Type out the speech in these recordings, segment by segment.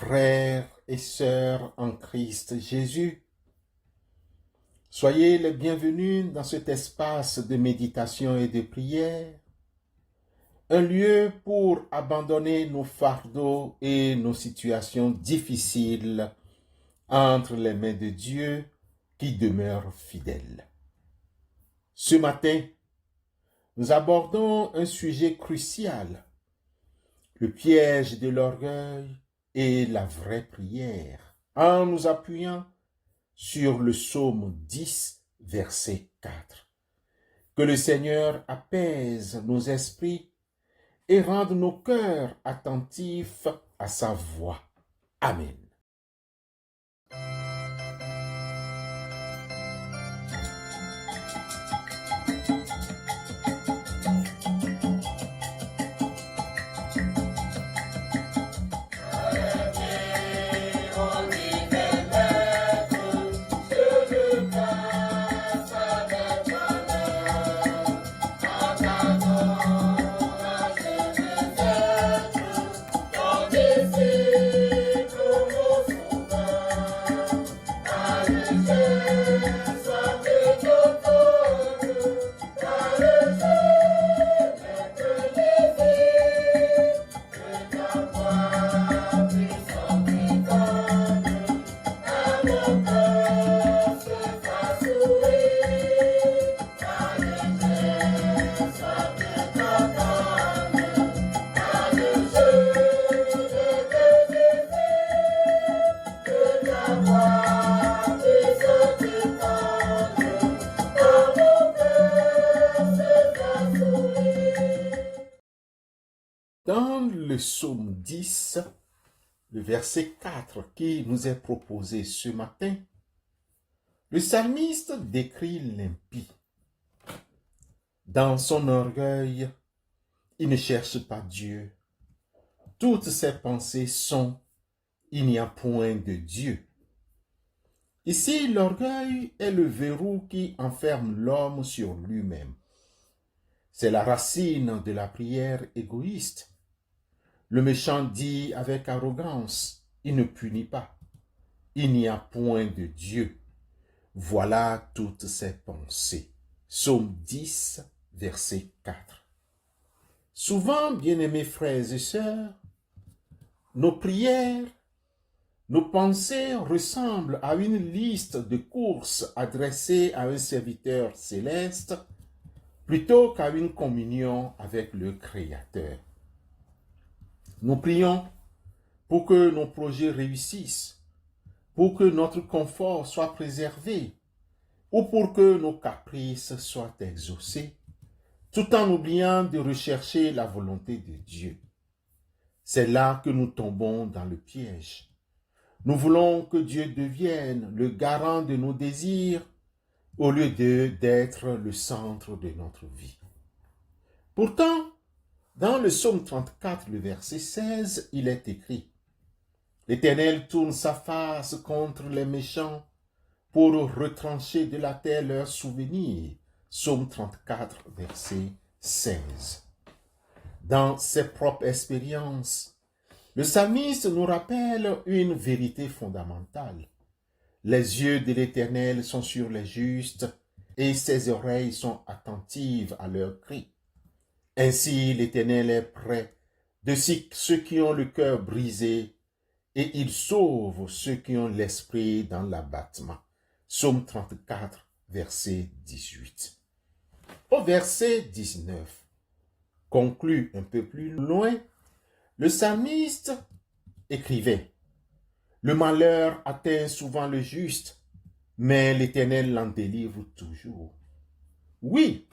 Frères et sœurs en Christ Jésus, soyez les bienvenus dans cet espace de méditation et de prière, un lieu pour abandonner nos fardeaux et nos situations difficiles entre les mains de Dieu qui demeure fidèle. Ce matin, nous abordons un sujet crucial, le piège de l'orgueil et la vraie prière, en nous appuyant sur le psaume 10, verset 4. Que le Seigneur apaise nos esprits et rende nos cœurs attentifs à sa voix. Amen. Dans le psaume 10, le verset 4 qui nous est proposé ce matin, le psalmiste décrit l'impie. Dans son orgueil, il ne cherche pas Dieu. Toutes ses pensées sont « il n'y a point de Dieu ». Ici, l'orgueil est le verrou qui enferme l'homme sur lui-même. C'est la racine de la prière égoïste. Le méchant dit avec arrogance, il ne punit pas. Il n'y a point de Dieu. Voilà toutes ses pensées. Psaume 10, verset 4. Souvent, bien-aimés frères et sœurs, nos prières, nos pensées ressemblent à une liste de courses adressée à un serviteur céleste plutôt qu'à une communion avec le Créateur. Nous prions pour que nos projets réussissent, pour que notre confort soit préservé ou pour que nos caprices soient exaucés, tout en oubliant de rechercher la volonté de Dieu. C'est là que nous tombons dans le piège. Nous voulons que Dieu devienne le garant de nos désirs au lieu d'être le centre de notre vie. Pourtant, dans le psaume 34, le verset 16, il est écrit « L'Éternel tourne sa face contre les méchants pour retrancher de la terre leurs souvenirs. » Psaume 34, verset 16. Dans ses propres expériences, le psalmiste nous rappelle une vérité fondamentale. Les yeux de l'Éternel sont sur les justes et ses oreilles sont attentives à leurs cris. Ainsi, l'Éternel est près de ceux qui ont le cœur brisé et il sauve ceux qui ont l'esprit dans l'abattement. Psaume 34, verset 18. Au verset 19, conclu un peu plus loin, le psalmiste écrivait « Le malheur atteint souvent le juste, mais l'Éternel l'en délivre toujours. » Oui,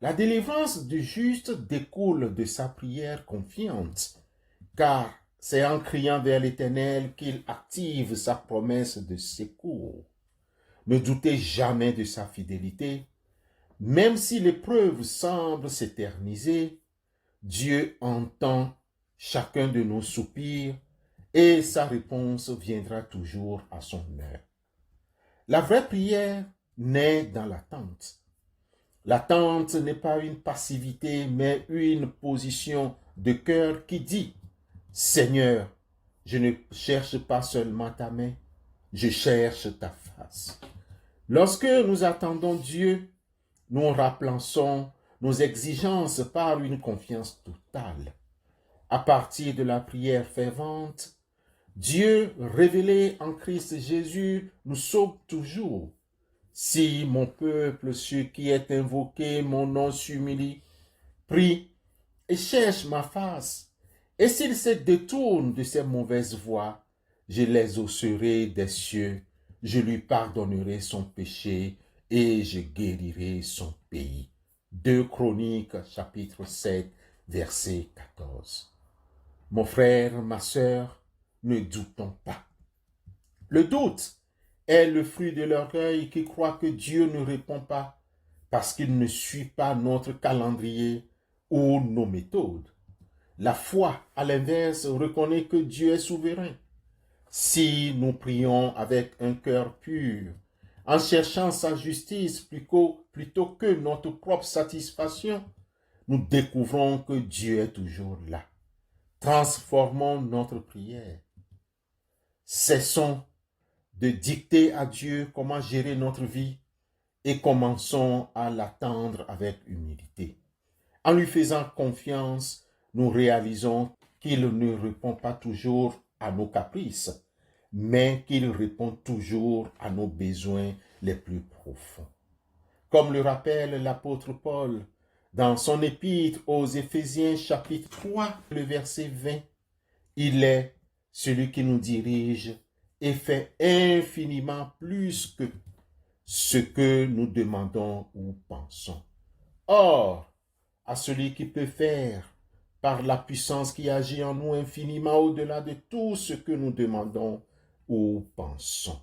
la délivrance du juste découle de sa prière confiante, car c'est en criant vers l'Éternel qu'il active sa promesse de secours. Ne doutez jamais de sa fidélité. Même si l'épreuve semble s'éterniser, Dieu entend chacun de nos soupirs et sa réponse viendra toujours à son heure. La vraie prière naît dans l'attente. L'attente n'est pas une passivité, mais une position de cœur qui dit « Seigneur, Je ne cherche pas seulement ta main, je cherche ta face. Lorsque nous attendons Dieu, nous remplaçons nos exigences par une confiance totale. À partir de la prière fervente, Dieu révélé en Christ Jésus nous sauve toujours. Si mon peuple, ce qui est invoqué, mon nom s'humilie, prie et cherche ma face, et s'il se détourne de ses mauvaises voies, je les hausserai des cieux, je lui pardonnerai son péché et je guérirai son pays. 2 Chroniques, chapitre 7, verset 14. Mon frère, ma sœur, ne doutons pas. Le doute est le fruit de l'orgueil qui croit que Dieu ne répond pas parce qu'il ne suit pas notre calendrier ou nos méthodes. La foi, à l'inverse, reconnaît que Dieu est souverain. Si nous prions avec un cœur pur, en cherchant sa justice plutôt que notre propre satisfaction, nous découvrons que Dieu est toujours là. Transformons notre prière. Cessons de dicter à Dieu comment gérer notre vie et commençons à l'attendre avec humilité. En lui faisant confiance, nous réalisons qu'il ne répond pas toujours à nos caprices, mais qu'il répond toujours à nos besoins les plus profonds. Comme le rappelle l'apôtre Paul dans son épître aux Éphésiens chapitre 3, le verset 20, il est celui qui nous dirige et fait infiniment plus que ce que nous demandons ou pensons. Or, à celui qui peut faire, par la puissance qui agit en nous infiniment au-delà de tout ce que nous demandons ou pensons.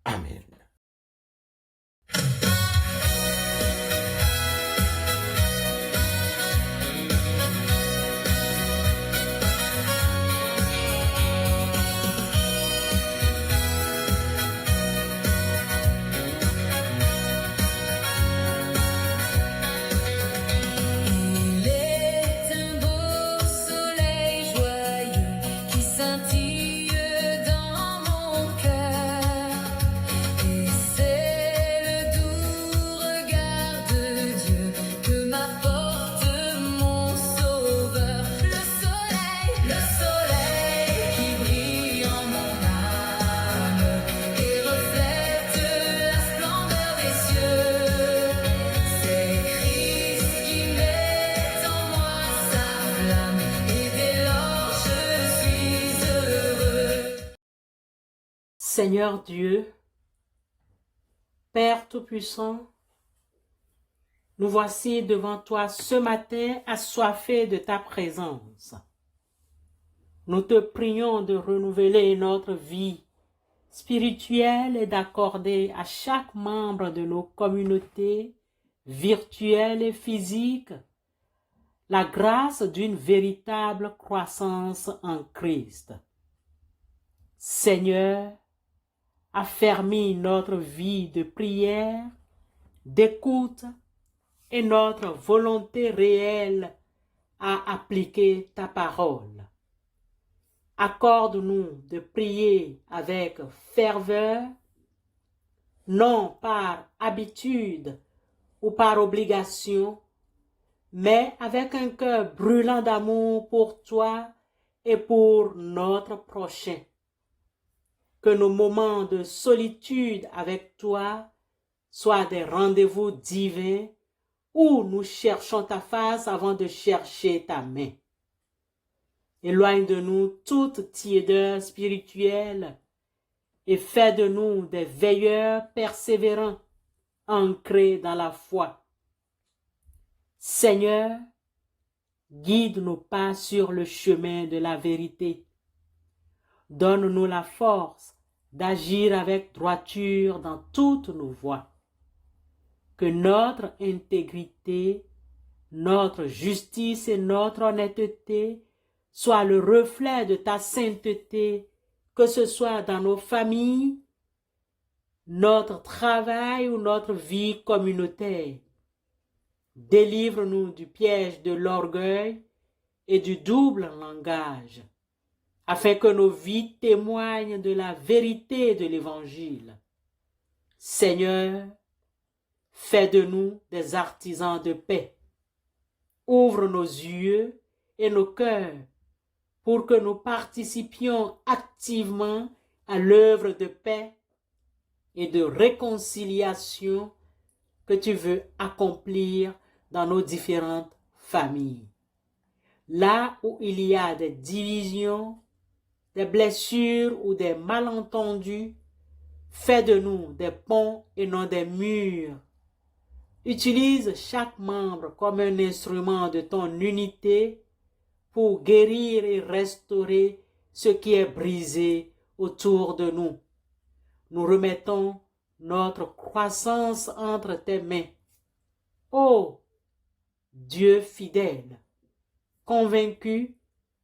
Amen. Seigneur Dieu, Père Tout-Puissant, nous voici devant toi ce matin assoiffés de ta présence. Nous te prions de renouveler notre vie spirituelle et d'accorder à chaque membre de nos communautés virtuelles et physiques la grâce d'une véritable croissance en Christ. Seigneur, affermis notre vie de prière, d'écoute et notre volonté réelle à appliquer ta parole. Accorde-nous de prier avec ferveur, non par habitude ou par obligation, mais avec un cœur brûlant d'amour pour toi et pour notre prochain. Que nos moments de solitude avec toi soient des rendez-vous divins où nous cherchons ta face avant de chercher ta main. Éloigne de nous toute tiédeur spirituelle et fais de nous des veilleurs persévérants, ancrés dans la foi. Seigneur, guide nos pas sur le chemin de la vérité. Donne-nous la force d'agir avec droiture dans toutes nos voies. Que notre intégrité, notre justice et notre honnêteté soient le reflet de ta sainteté, que ce soit dans nos familles, notre travail ou notre vie communautaire. Délivre-nous du piège de l'orgueil et du double langage. afin que nos vies témoignent de la vérité de l'Évangile. Seigneur, fais de nous des artisans de paix. Ouvre nos yeux et nos cœurs pour que nous participions activement à l'œuvre de paix et de réconciliation que tu veux accomplir dans nos différentes familles. Là où il y a des divisions, des blessures ou des malentendus, fais de nous des ponts et non des murs. Utilise chaque membre comme un instrument de ton unité pour guérir et restaurer ce qui est brisé autour de nous. Nous remettons notre croissance entre tes mains. Ô Dieu fidèle, convaincu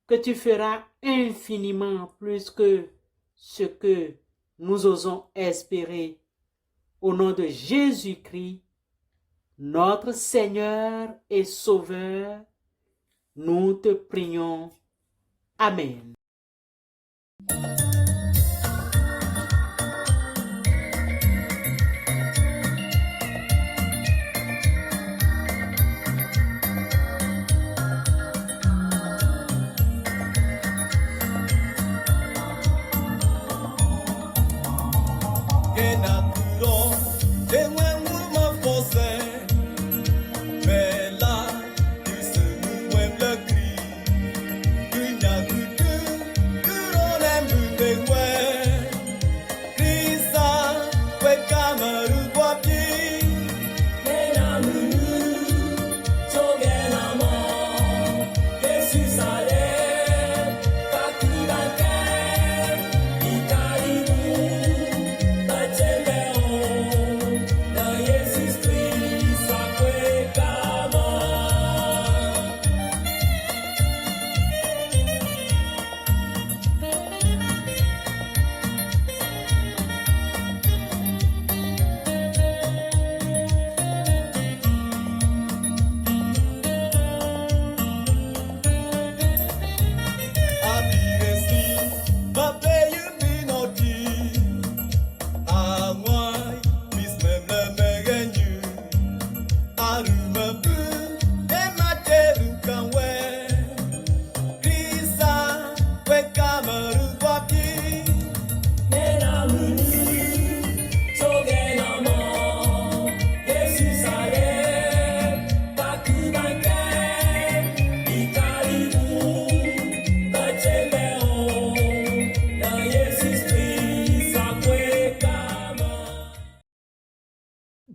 que tu feras infiniment plus que ce que nous osons espérer. Au nom de Jésus-Christ, notre Seigneur et Sauveur, nous te prions. Amen.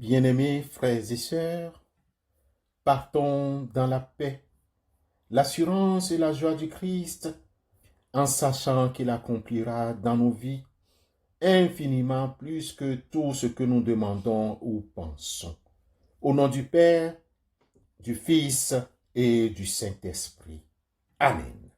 Bien-aimés frères et sœurs, partons dans la paix, l'assurance et la joie du Christ, en sachant qu'il accomplira dans nos vies infiniment plus que tout ce que nous demandons ou pensons. Au nom du Père, du Fils et du Saint-Esprit. Amen.